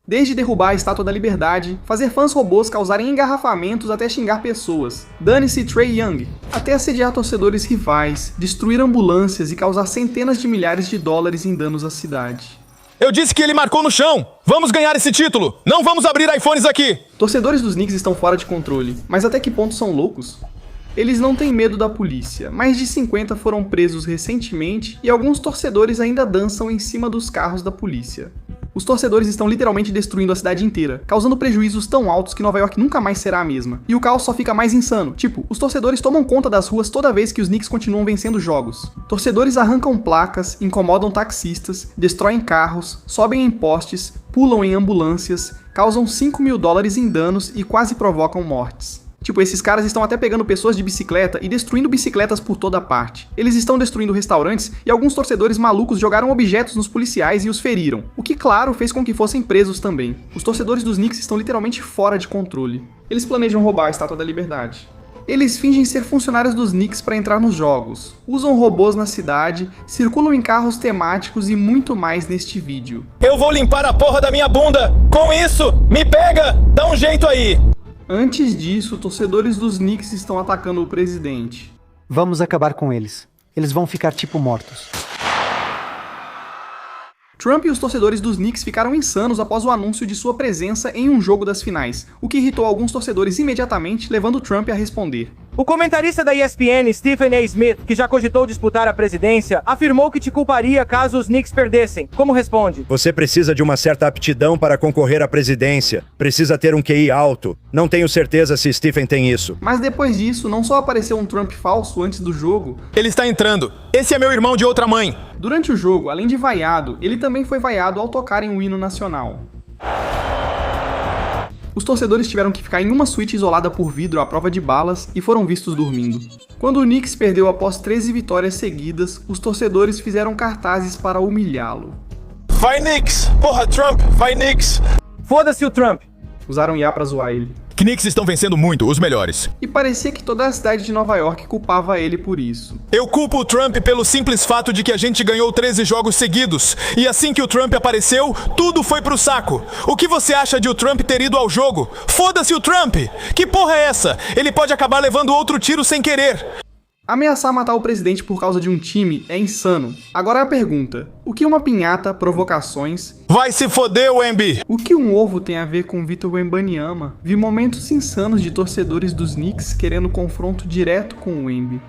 Desde derrubar a Estátua da Liberdade, fazer fãs robôs causarem engarrafamentos até xingar pessoas, dane-se Trae Young, até assediar torcedores rivais, destruir ambulâncias e causar centenas de milhares de dólares em danos à cidade. Eu disse que ele marcou no chão! Vamos ganhar esse título! Não vamos abrir iPhones aqui! Torcedores dos Knicks estão fora de controle, mas até que ponto são loucos? Eles não têm medo da polícia, mais de 50 foram presos recentemente e alguns torcedores ainda dançam em cima dos carros da polícia. Os torcedores estão literalmente destruindo a cidade inteira, causando prejuízos tão altos que Nova York nunca mais será a mesma. E o caos só fica mais insano. Tipo, os torcedores tomam conta das ruas toda vez que os Knicks continuam vencendo jogos. Torcedores arrancam placas, incomodam taxistas, destroem carros, sobem em postes, pulam em ambulâncias, causam $5 mil em danos e quase provocam mortes. Tipo, esses caras estão até pegando pessoas de bicicleta e destruindo bicicletas por toda parte. Eles estão destruindo restaurantes e alguns torcedores malucos jogaram objetos nos policiais e os feriram, o que, claro, fez com que fossem presos também. Os torcedores dos Knicks estão literalmente fora de controle. Eles planejam roubar a Estátua da Liberdade. Eles fingem ser funcionários dos Knicks para entrar nos jogos, usam robôs na cidade, circulam em carros temáticos e muito mais neste vídeo. Eu vou limpar a porra da minha bunda! Com isso! Me pega! Dá um jeito aí! Antes disso, torcedores dos Knicks estão atacando o presidente. Vamos acabar com eles. Eles vão ficar tipo mortos. Trump e os torcedores dos Knicks ficaram insanos após o anúncio de sua presença em um jogo das finais, o que irritou alguns torcedores imediatamente, levando Trump a responder. O comentarista da ESPN, Stephen A. Smith, que já cogitou disputar a presidência, afirmou que te culparia caso os Knicks perdessem. Como responde? Você precisa de uma certa aptidão para concorrer à presidência. Precisa ter um QI alto. Não tenho certeza se Stephen tem isso. Mas depois disso, não só apareceu um Trump falso antes do jogo. Ele está entrando. Esse é meu irmão de outra mãe. Durante o jogo, além de vaiado, ele também foi vaiado ao tocarem o hino nacional. Os torcedores tiveram que ficar em uma suíte isolada por vidro à prova de balas e foram vistos dormindo. Quando o Knicks perdeu após 13 vitórias seguidas, os torcedores fizeram cartazes para humilhá-lo. Vai Knicks! Porra, Trump! Vai Knicks! Foda-se o Trump! Usaram IA pra zoar ele. Knicks estão vencendo muito, os melhores. E parecia que toda a cidade de Nova York culpava ele por isso. Eu culpo o Trump pelo simples fato de que a gente ganhou 13 jogos seguidos. E assim que o Trump apareceu, tudo foi pro saco. O que você acha de o Trump ter ido ao jogo? Foda-se o Trump! Que porra é essa? Ele pode acabar levando outro tiro sem querer. Ameaçar matar o presidente por causa de um time é insano. Agora a pergunta, o que uma pinhata, provocações... Vai se foder, Wemby! O que um ovo tem a ver com Victor Wembanyama? Vi momentos insanos de torcedores dos Knicks querendo confronto direto com o Wemby.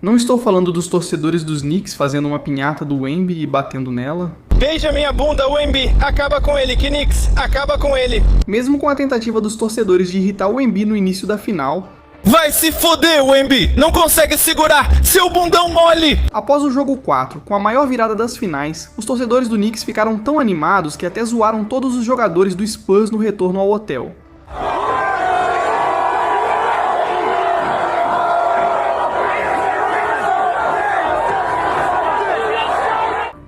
Não estou falando dos torcedores dos Knicks fazendo uma pinhata do Wemby e batendo nela. Beija minha bunda, Wemby! Acaba com ele, Knicks! Acaba com ele! Mesmo com a tentativa dos torcedores de irritar o Wemby no início da final... Vai se foder, Wemby! Não consegue segurar! Seu bundão mole! Após o jogo 4, com a maior virada das finais, os torcedores do Knicks ficaram tão animados que até zoaram todos os jogadores do Spurs no retorno ao hotel.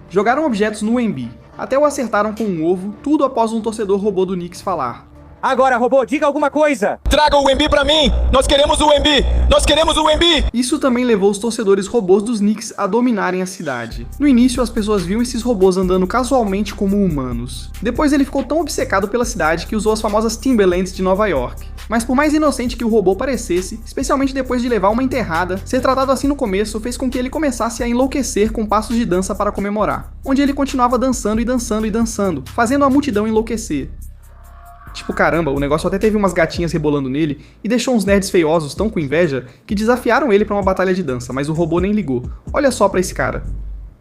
Jogaram objetos no Wemby, até o acertaram com um ovo, tudo após um torcedor robô do Knicks falar. Agora, robô, diga alguma coisa! Traga o Wemby pra mim! Nós queremos o Wemby! Nós queremos o Wemby! Isso também levou os torcedores robôs dos Knicks a dominarem a cidade. No início, as pessoas viam esses robôs andando casualmente como humanos. Depois ele ficou tão obcecado pela cidade que usou as famosas Timberlands de Nova York. Mas por mais inocente que o robô parecesse, especialmente depois de levar uma enterrada, ser tratado assim no começo fez com que ele começasse a enlouquecer com passos de dança para comemorar, onde ele continuava dançando e dançando e dançando, fazendo a multidão enlouquecer. Tipo, caramba, o negócio até teve umas gatinhas rebolando nele e deixou uns nerds feiosos tão com inveja que desafiaram ele pra uma batalha de dança, mas o robô nem ligou. Olha só pra esse cara.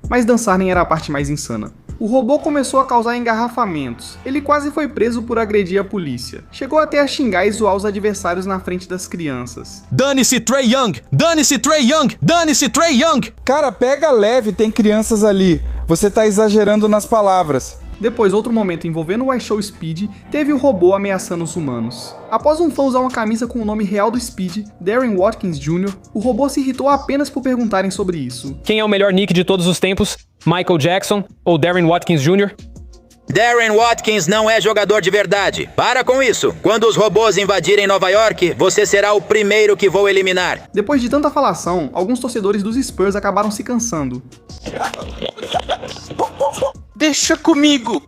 Mas dançar nem era a parte mais insana. O robô começou a causar engarrafamentos. Ele quase foi preso por agredir a polícia. Chegou até a xingar e zoar os adversários na frente das crianças. Dane-se Trae Young! Dane-se Trae Young! Dane-se Trae Young! Cara, pega leve, tem crianças ali. Você tá exagerando nas palavras. Depois, outro momento envolvendo o iShow Speed, teve o robô ameaçando os humanos. Após um fã usar uma camisa com o nome real do Speed, Darren Watkins Jr., o robô se irritou apenas por perguntarem sobre isso. Quem é o melhor Knick de todos os tempos? Michael Jackson ou Darren Watkins Jr.? Darren Watkins não é jogador de verdade. Para com isso. Quando os robôs invadirem Nova York, você será o primeiro que vou eliminar. Depois de tanta falação, alguns torcedores dos Spurs acabaram se cansando. Deixa comigo!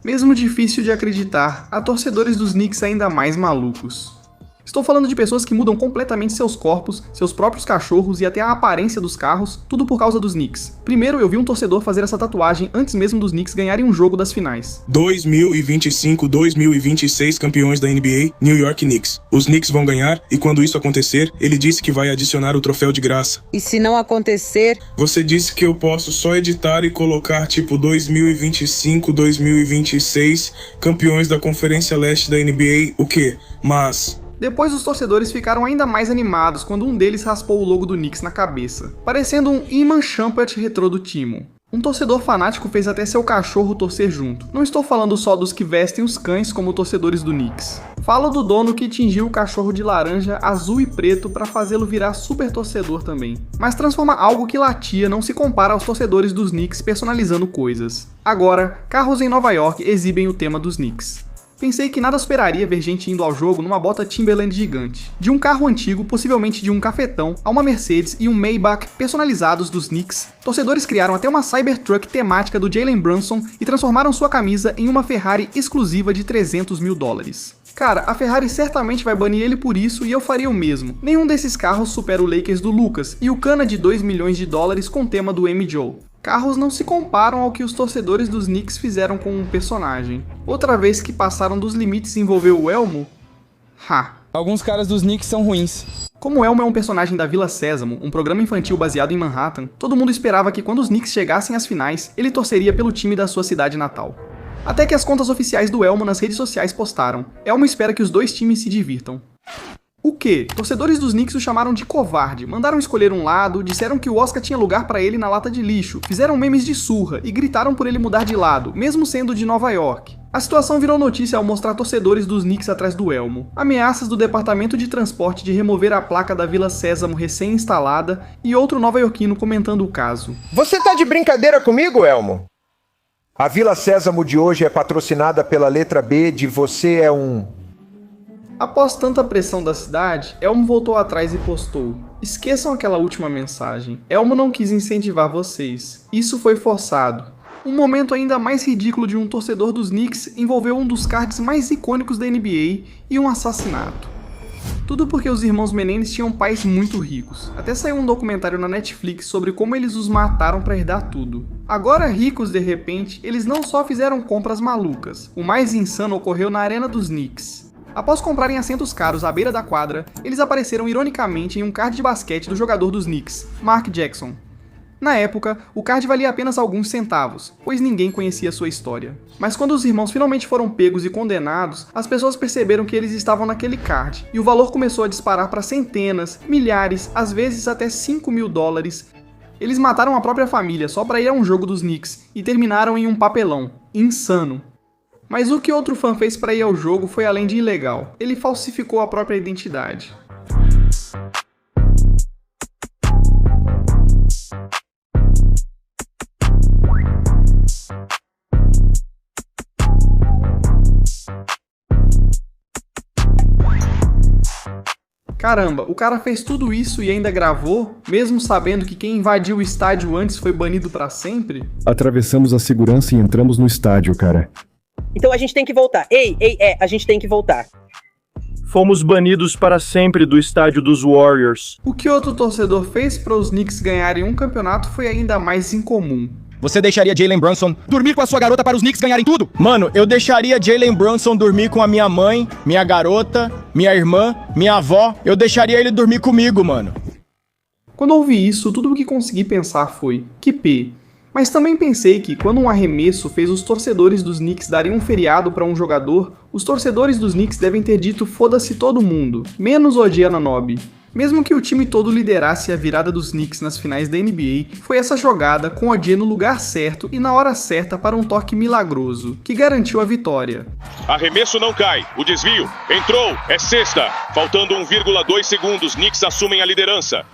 Mesmo difícil de acreditar, há torcedores dos Knicks ainda mais malucos. Estou falando de pessoas que mudam completamente seus corpos, seus próprios cachorros e até a aparência dos carros, tudo por causa dos Knicks. Primeiro, eu vi um torcedor fazer essa tatuagem antes mesmo dos Knicks ganharem um jogo das finais. 2025-2026 campeões da NBA, New York Knicks. Os Knicks vão ganhar e quando isso acontecer, ele disse que vai adicionar o troféu de graça. E se não acontecer? Você disse que eu posso só editar e colocar tipo 2025-2026 campeões da Conferência Leste da NBA, o quê? Mas... Depois os torcedores ficaram ainda mais animados quando um deles raspou o logo do Knicks na cabeça, parecendo um Iman Shumpert retrô do Timo. Um torcedor fanático fez até seu cachorro torcer junto. Não estou falando só dos que vestem os cães como torcedores do Knicks. Falo do dono que tingiu o cachorro de laranja, azul e preto para fazê-lo virar super torcedor também. Mas transforma algo que latia não se compara aos torcedores dos Knicks personalizando coisas. Agora, carros em Nova York exibem o tema dos Knicks. Pensei que nada superaria ver gente indo ao jogo numa bota Timberland gigante. De um carro antigo, possivelmente de um cafetão, a uma Mercedes e um Maybach personalizados dos Knicks, torcedores criaram até uma Cybertruck temática do Jalen Brunson e transformaram sua camisa em uma Ferrari exclusiva de $300 mil. Cara, a Ferrari certamente vai banir ele por isso e eu faria o mesmo. Nenhum desses carros supera o Lakers do Lucas e o Cana de $2 milhões com o tema do M-Joe. Carros não se comparam ao que os torcedores dos Knicks fizeram com um personagem. Outra vez que passaram dos limites envolveu o Elmo? Alguns caras dos Knicks são ruins. Como o Elmo é um personagem da Vila Sésamo, um programa infantil baseado em Manhattan, todo mundo esperava que quando os Knicks chegassem às finais, ele torceria pelo time da sua cidade natal. Até que as contas oficiais do Elmo nas redes sociais postaram: Elmo espera que os dois times se divirtam. O quê? Torcedores dos Knicks o chamaram de covarde, mandaram escolher um lado, disseram que o Oscar tinha lugar pra ele na lata de lixo, fizeram memes de surra e gritaram por ele mudar de lado, mesmo sendo de Nova York. A situação virou notícia ao mostrar torcedores dos Knicks atrás do Elmo, ameaças do departamento de transporte de remover a placa da Vila Sésamo recém-instalada e outro nova-iorquino comentando o caso. Você tá de brincadeira comigo, Elmo? A Vila Sésamo de hoje é patrocinada pela letra B de Você é um... Após tanta pressão da cidade, Elmo voltou atrás e postou: esqueçam aquela última mensagem. Elmo não quis incentivar vocês. Isso foi forçado. Um momento ainda mais ridículo de um torcedor dos Knicks envolveu um dos cards mais icônicos da NBA e um assassinato. Tudo porque os irmãos Menendez tinham pais muito ricos. Até saiu um documentário na Netflix sobre como eles os mataram para herdar tudo. Agora ricos de repente, eles não só fizeram compras malucas. O mais insano ocorreu na arena dos Knicks. Após comprarem assentos caros à beira da quadra, eles apareceram ironicamente em um card de basquete do jogador dos Knicks, Mark Jackson. Na época, o card valia apenas alguns centavos, pois ninguém conhecia sua história. Mas quando os irmãos finalmente foram pegos e condenados, as pessoas perceberam que eles estavam naquele card, e o valor começou a disparar para centenas, milhares, às vezes até $5 mil. Eles mataram a própria família só para ir a um jogo dos Knicks, e terminaram em um papelão. Insano. Mas o que outro fã fez para ir ao jogo foi além de ilegal. Ele falsificou a própria identidade. Caramba, o cara fez tudo isso e ainda gravou, mesmo sabendo que quem invadiu o estádio antes foi banido para sempre? Atravessamos a segurança e entramos no estádio, cara. Então a gente tem que voltar. A gente tem que voltar. Fomos banidos para sempre do estádio dos Warriors. O que outro torcedor fez para os Knicks ganharem um campeonato foi ainda mais incomum. Você deixaria Jalen Brunson dormir com a sua garota para os Knicks ganharem tudo? Mano, eu deixaria Jalen Brunson dormir com a minha mãe, minha garota, minha irmã, minha avó. Eu deixaria ele dormir comigo, mano. Quando ouvi isso, tudo o que consegui pensar foi: que P. Mas também pensei que, quando um arremesso fez os torcedores dos Knicks darem um feriado para um jogador, os torcedores dos Knicks devem ter dito foda-se todo mundo, menos Odi Anunoby. Mesmo que o time todo liderasse a virada dos Knicks nas finais da NBA, foi essa jogada com Odi no lugar certo e na hora certa para um toque milagroso, que garantiu a vitória. Arremesso não cai, o desvio, entrou, é cesta, faltando 1,2 segundos, Knicks assumem a liderança.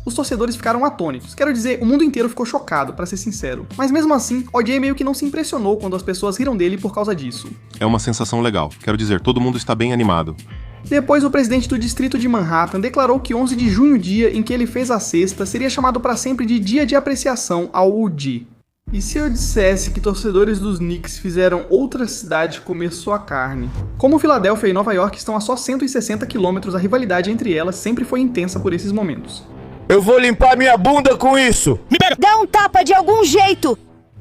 Os torcedores ficaram atônitos, quero dizer, o mundo inteiro ficou chocado, pra ser sincero. Mas mesmo assim, O.J. meio que não se impressionou quando as pessoas riram dele por causa disso. É uma sensação legal, quero dizer, todo mundo está bem animado. Depois, o presidente do distrito de Manhattan declarou que 11 de junho, dia em que ele fez a cesta, seria chamado pra sempre de Dia de Apreciação ao O.J. E se eu dissesse que torcedores dos Knicks fizeram outra cidade comer sua carne? Como Filadélfia e Nova York estão a só 160 quilômetros, a rivalidade entre elas sempre foi intensa por esses momentos. Eu vou limpar minha bunda com isso! Dá um tapa de algum jeito!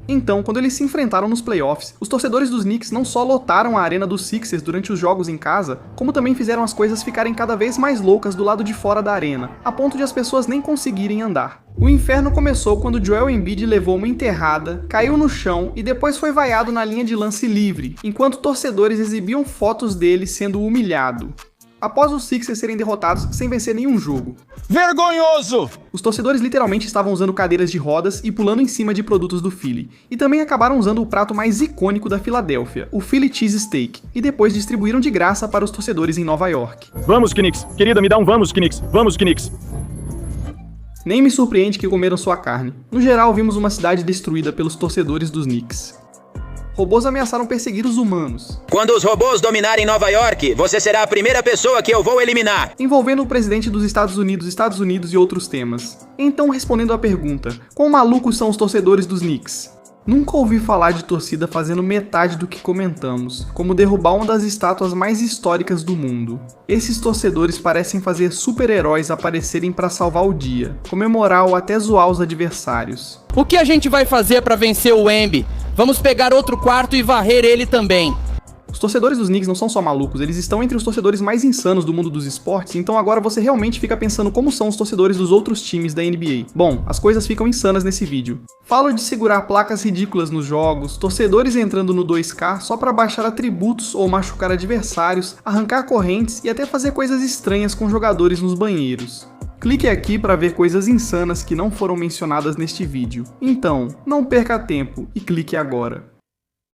Então, quando eles se enfrentaram nos playoffs, os torcedores dos Knicks não só lotaram a arena dos Sixers durante os jogos em casa, como também fizeram as coisas ficarem cada vez mais loucas do lado de fora da arena, a ponto de as pessoas nem conseguirem andar. O inferno começou quando Joel Embiid levou uma enterrada, caiu no chão e depois foi vaiado na linha de lance livre, enquanto torcedores exibiam fotos dele sendo humilhado. Após os Sixers serem derrotados sem vencer nenhum jogo. Vergonhoso! Os torcedores literalmente estavam usando cadeiras de rodas e pulando em cima de produtos do Philly. E também acabaram usando o prato mais icônico da Filadélfia, o Philly Cheese Steak, e depois distribuíram de graça para os torcedores em Nova York. Vamos, Knicks! Querida, me dá um vamos, Knicks! Vamos, Knicks! Nem me surpreende que comeram sua carne. No geral, vimos uma cidade destruída pelos torcedores dos Knicks. Robôs ameaçaram perseguir os humanos. Quando os robôs dominarem Nova York, você será a primeira pessoa que eu vou eliminar. Envolvendo o presidente dos Estados Unidos e outros temas. Então, respondendo à pergunta, quão malucos são os torcedores dos Knicks? Nunca ouvi falar de torcida fazendo metade do que comentamos, como derrubar uma das estátuas mais históricas do mundo. Esses torcedores parecem fazer super-heróis aparecerem para salvar o dia, comemorar ou até zoar os adversários. O que a gente vai fazer para vencer o Wemby? Vamos pegar outro quarto e varrer ele também. Os torcedores dos Knicks não são só malucos, eles estão entre os torcedores mais insanos do mundo dos esportes, então agora você realmente fica pensando como são os torcedores dos outros times da NBA. Bom, as coisas ficam insanas nesse vídeo. Falo de segurar placas ridículas nos jogos, torcedores entrando no 2K só para baixar atributos ou machucar adversários, arrancar correntes e até fazer coisas estranhas com jogadores nos banheiros. Clique aqui para ver coisas insanas que não foram mencionadas neste vídeo. Então, não perca tempo e clique agora.